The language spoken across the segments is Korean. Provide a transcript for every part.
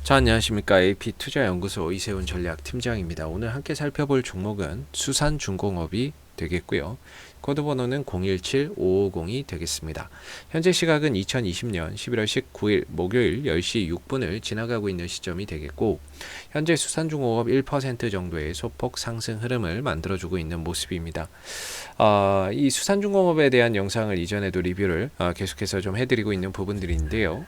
자, 안녕하십니까. AP투자연구소 이세훈 전략팀장입니다. 오늘 함께 살펴볼 종목은 수산중공업이 되겠고요. 코드 번호는 017550이 되겠습니다. 현재 시각은 2020년 11월 19일 목요일 10시 6분을 지나가고 있는 시점이 되겠고, 현재 수산중공업 1% 정도의 소폭 상승 흐름을 만들어주고 있는 모습입니다. 이 수산중공업에 대한 영상을 이전에도 리뷰를 계속해서 좀 해드리고 있는 부분들인데요.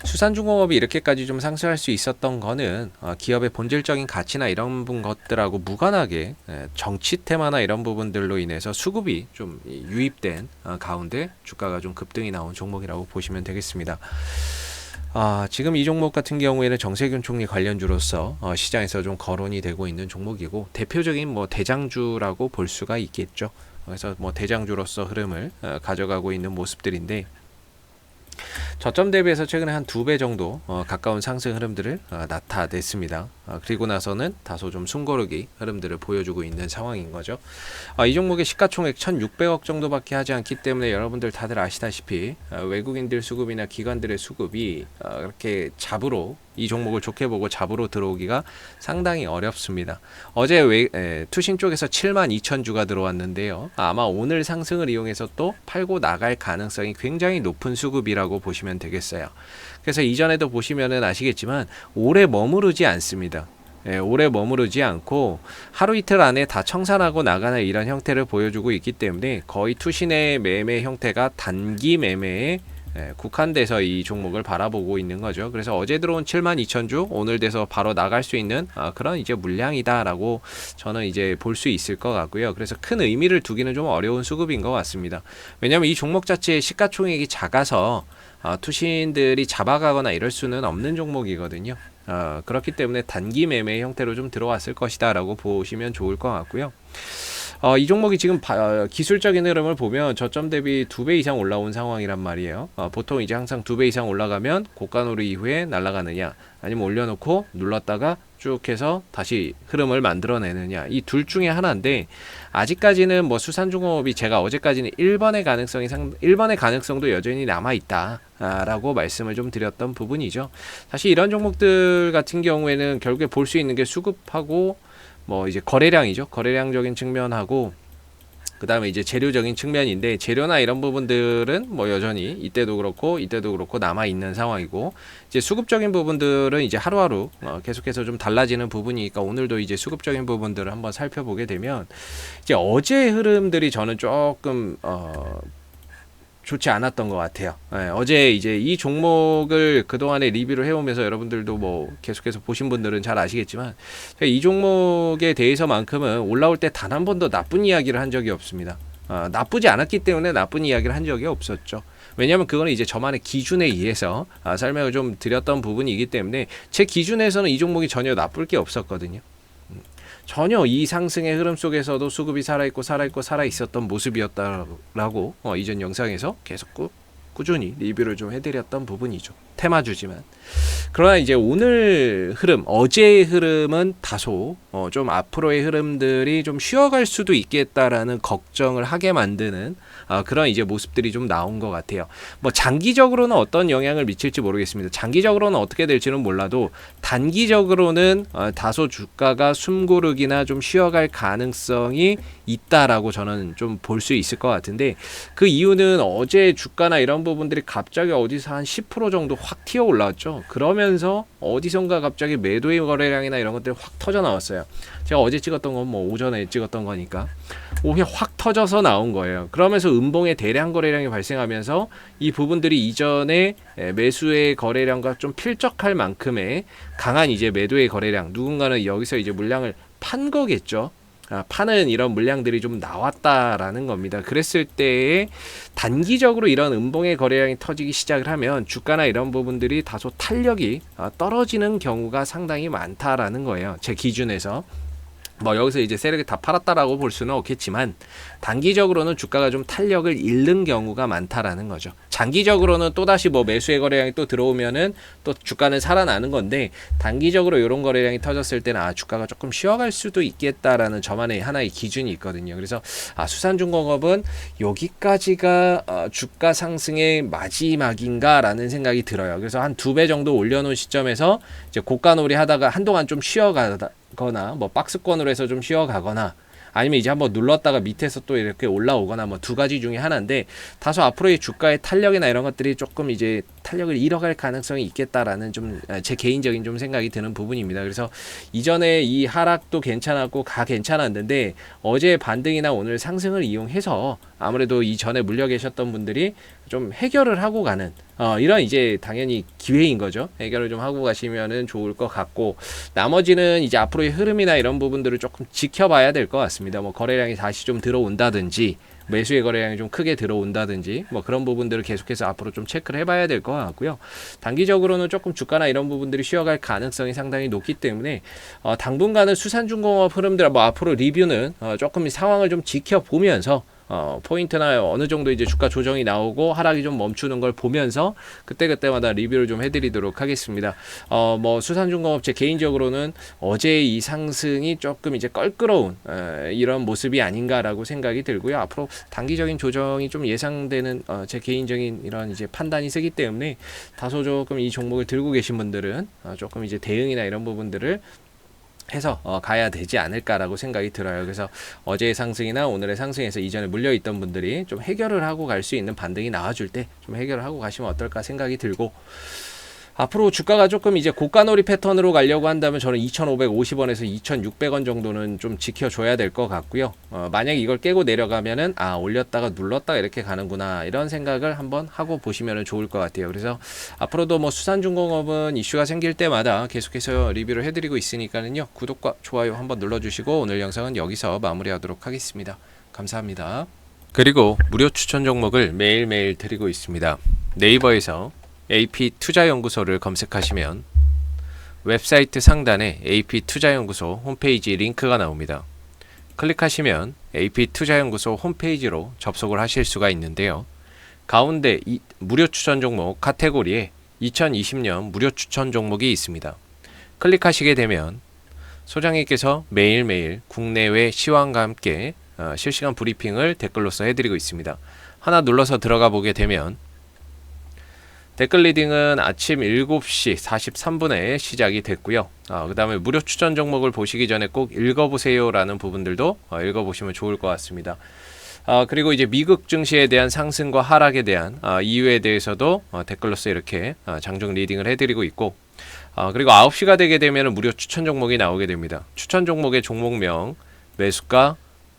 수산중공업이 이렇게까지 좀 상승할 수 있었던 거는 기업의 본질적인 가치나 이런 것들하고 무관하게 정치 테마나 이런 부분들로 인해서 수급이 좀 유입된 가운데 주가가 좀 급등이 나온 종목이라고 보시면 되겠습니다. 지금 이 종목 같은 경우에는 정세균 총리 관련주로서 시장에서 좀 거론이 되고 있는 종목이고, 대표적인 뭐 대장주라고 볼 수가 있겠죠. 그래서 뭐 대장주로서 흐름을 가져가고 있는 모습들인데, 저점 대비해서 최근에 한 2배 정도 가까운 상승 흐름들을 나타냈습니다. 그리고 나서는 다소 좀 숨고르기 흐름들을 보여주고 있는 상황인 거죠. 이 종목의 시가총액 1,600억 정도밖에 하지 않기 때문에 여러분들 다들 아시다시피 외국인들 수급이나 기관들의 수급이 이렇게 잡으로 이 종목을 좋게 보고 잡으로 들어오기가 상당히 어렵습니다. 어제 투신 쪽에서 72,000주가 들어왔는데요. 아마 오늘 상승을 이용해서 또 팔고 나갈 가능성이 굉장히 높은 수급이라고 보시면 되겠어요. 그래서 이전에도 보시면은 아시겠지만 오래 머무르지 않습니다. 오래 머무르지 않고 하루 이틀 안에 다 청산하고 나가는 이런 형태를 보여주고 있기 때문에 거의 투신의 매매 형태가 단기 매매에 국한돼서 이 종목을 바라보고 있는 거죠. 그래서 어제 들어온 72,000주 오늘 돼서 바로 나갈 수 있는 그런 이제 물량이다라고 저는 이제 볼 수 있을 것 같고요. 그래서 큰 의미를 두기는 좀 어려운 수급인 것 같습니다. 왜냐하면 이 종목 자체의 시가총액이 작아서 투신들이 잡아가거나 이럴 수는 없는 종목이거든요. 그렇기 때문에 단기 매매 형태로 좀 들어왔을 것이다 라고 보시면 좋을 것 같고요. 이 종목이 지금 기술적인 흐름을 보면 저점 대비 2배 이상 올라온 상황이란 말이에요. 보통 이제 항상 2배 이상 올라가면 고가놀이 이후에 날아가느냐, 아니면 올려놓고 눌렀다가 쭉 해서 다시 흐름을 만들어내느냐, 이 둘 중에 하나인데, 아직까지는 뭐 수산중공업이 제가 어제까지는 1번의 가능성도 여전히 남아있다 라고 말씀을 좀 드렸던 부분이죠. 사실 이런 종목들 같은 경우에는 결국에 볼 수 있는 게 수급하고 뭐 이제 거래량이죠. 거래량적인 측면하고 그 다음에 이제 재료적인 측면인데, 재료나 이런 부분들은 뭐 여전히 이때도 그렇고 남아 있는 상황이고, 이제 수급적인 부분들은 이제 하루하루 계속해서 좀 달라지는 부분이니까 오늘도 이제 수급적인 부분들을 한번 살펴보게 되면, 이제 어제 흐름들이 저는 조금 좋지 않았던 것 같아요. 어제 이제 이 종목을 그동안에 리뷰를 해오면서 여러분들도 뭐 계속해서 보신 분들은 잘 아시겠지만, 이 종목에 대해서만큼은 올라올 때 단 한 번도 나쁜 이야기를 한 적이 없습니다. 나쁘지 않았기 때문에 나쁜 이야기를 한 적이 없었죠. 왜냐하면 그거는 이제 저만의 기준에 의해서 설명을 좀 드렸던 부분이기 때문에, 제 기준에서는 이 종목이 전혀 나쁠 게 없었거든요. 전혀 이 상승의 흐름 속에서도 수급이 살아있었던 모습이었다라고 이전 영상에서 계속 꾸준히 리뷰를 좀 해드렸던 부분이죠. 테마주지만. 그러나 이제 오늘 흐름, 어제의 흐름은 다소 좀 앞으로의 흐름들이 좀 쉬어갈 수도 있겠다라는 걱정을 하게 만드는 그런 이제 모습들이 좀 나온 것 같아요. 뭐 장기적으로는 어떤 영향을 미칠지 모르겠습니다. 장기적으로는 어떻게 될지는 몰라도 단기적으로는 다소 주가가 숨고르기나 좀 쉬어갈 가능성이 있다라고 저는 좀 볼 수 있을 것 같은데, 그 이유는 어제 주가나 이런 부분들이 갑자기 어디서 한 10% 정도 확 튀어 올라왔죠. 그러면서 어디선가 갑자기 매도의 거래량이나 이런 것들이 확 터져 나왔어요. 제가 어제 찍었던 건 뭐 오전에 찍었던 거니까 오히려 확 터져서 나온 거예요. 그러면서 음봉의 대량 거래량이 발생하면서 이 부분들이 이전에 매수의 거래량과 좀 필적할 만큼의 강한 이제 매도의 거래량, 누군가는 여기서 이제 물량을 판 거겠죠. 파는 이런 물량들이 좀 나왔다라는 겁니다. 그랬을 때에 단기적으로 이런 음봉의 거래량이 터지기 시작을 하면 주가나 이런 부분들이 다소 탄력이 떨어지는 경우가 상당히 많다라는 거예요. 제 기준에서. 뭐 여기서 이제 세력이 다 팔았다라고 볼 수는 없겠지만 단기적으로는 주가가 좀 탄력을 잃는 경우가 많다라는 거죠. 장기적으로는 또다시 뭐 매수의 거래량이 또 들어오면은 또 주가는 살아나는 건데 단기적으로 이런 거래량이 터졌을 때는 주가가 조금 쉬어갈 수도 있겠다라는 저만의 하나의 기준이 있거든요. 그래서 수산중공업은 여기까지가 주가 상승의 마지막인가라는 생각이 들어요. 그래서 한 2배 정도 올려놓은 시점에서 이제 고가놀이 하다가 한동안 좀 쉬어가거나 뭐 박스권으로 해서 좀 쉬어가거나 아니면 이제 한번 눌렀다가 밑에서 또 이렇게 올라오거나 뭐 두 가지 중에 하나인데 다소 앞으로의 주가의 탄력이나 이런 것들이 조금 이제 탄력을 잃어갈 가능성이 있겠다라는 좀 제 개인적인 좀 생각이 드는 부분입니다. 그래서 이전에 이 하락도 괜찮았고 괜찮았는데 어제 반등이나 오늘 상승을 이용해서 아무래도 이전에 물려 계셨던 분들이 좀 해결을 하고 가는 이런 이제 당연히 기회인 거죠. 해결을 좀 하고 가시면은 좋을 것 같고 나머지는 이제 앞으로의 흐름이나 이런 부분들을 조금 지켜봐야 될 것 같습니다. 뭐 거래량이 다시 좀 들어온다든지 매수의 거래량이 좀 크게 들어온다든지 뭐 그런 부분들을 계속해서 앞으로 좀 체크를 해봐야 될 것 같고요. 단기적으로는 조금 주가나 이런 부분들이 쉬어갈 가능성이 상당히 높기 때문에 당분간은 수산중공업 흐름들 뭐 앞으로 리뷰는 조금 상황을 좀 지켜보면서 포인트나 어느 정도 이제 주가 조정이 나오고 하락이 좀 멈추는 걸 보면서 그때그때마다 리뷰를 좀 해드리도록 하겠습니다. 뭐 수산중공업 제 개인적으로는 어제 이 상승이 조금 이제 껄끄러운 이런 모습이 아닌가라고 생각이 들고요. 앞으로 단기적인 조정이 좀 예상되는 제 개인적인 이런 이제 판단이 세기 때문에 다소 조금 이 종목을 들고 계신 분들은 조금 이제 대응이나 이런 부분들을 해서 가야 되지 않을까라고 생각이 들어요. 그래서 어제의 상승이나 오늘의 상승에서 이전에 물려있던 분들이 좀 해결을 하고 갈 수 있는 반등이 나와줄 때 좀 해결을 하고 가시면 어떨까 생각이 들고 앞으로 주가가 조금 이제 고가놀이 패턴으로 가려고 한다면 저는 2,550원에서 2,600원 정도는 좀 지켜줘야 될 것 같고요. 만약 이걸 깨고 내려가면은 올렸다가 눌렀다가 이렇게 가는구나 이런 생각을 한번 하고 보시면 좋을 것 같아요. 그래서 앞으로도 뭐 수산중공업은 이슈가 생길 때마다 계속해서 리뷰를 해드리고 있으니까는요. 구독과 좋아요 한번 눌러주시고 오늘 영상은 여기서 마무리하도록 하겠습니다. 감사합니다. 그리고 무료 추천 종목을 매일매일 드리고 있습니다. 네이버에서 AP투자연구소를 검색하시면 웹사이트 상단에 AP투자연구소 홈페이지 링크가 나옵니다. 클릭하시면 AP투자연구소 홈페이지로 접속을 하실 수가 있는데요. 가운데 무료 추천 종목 카테고리에 2020년 무료 추천 종목이 있습니다. 클릭하시게 되면 소장님께서 매일매일 국내외 시황과 함께 실시간 브리핑을 댓글로서 해드리고 있습니다. 하나 눌러서 들어가 보게 되면 댓글 리딩은 아침 7시 43분에 시작이 됐고요. 그 다음에 무료 추천 종목을 보시기 전에 꼭 읽어보세요 라는 부분들도 읽어보시면 좋을 것 같습니다. 그리고 이제 미국 증시에 대한 상승과 하락에 대한 이유에 대해서도 댓글로서 이렇게 장중 리딩을 해드리고 있고 그리고 9시가 되게 되면 무료 추천 종목이 나오게 됩니다. 추천 종목의 종목명, 매수가,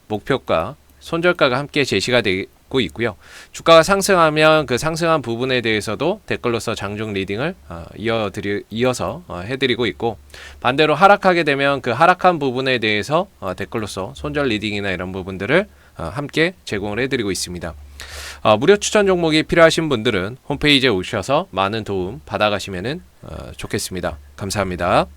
목표가, 손절가가 함께 제시가 되고 있고요. 주가가 상승하면 그 상승한 부분에 대해서도 댓글로서 장중 리딩을 이어서 해드리고 있고 반대로 하락하게 되면 그 하락한 부분에 대해서 댓글로서 손절 리딩이나 이런 부분들을 함께 제공을 해드리고 있습니다. 무료 추천 종목이 필요하신 분들은 홈페이지에 오셔서 많은 도움 받아가시면 좋겠습니다. 감사합니다.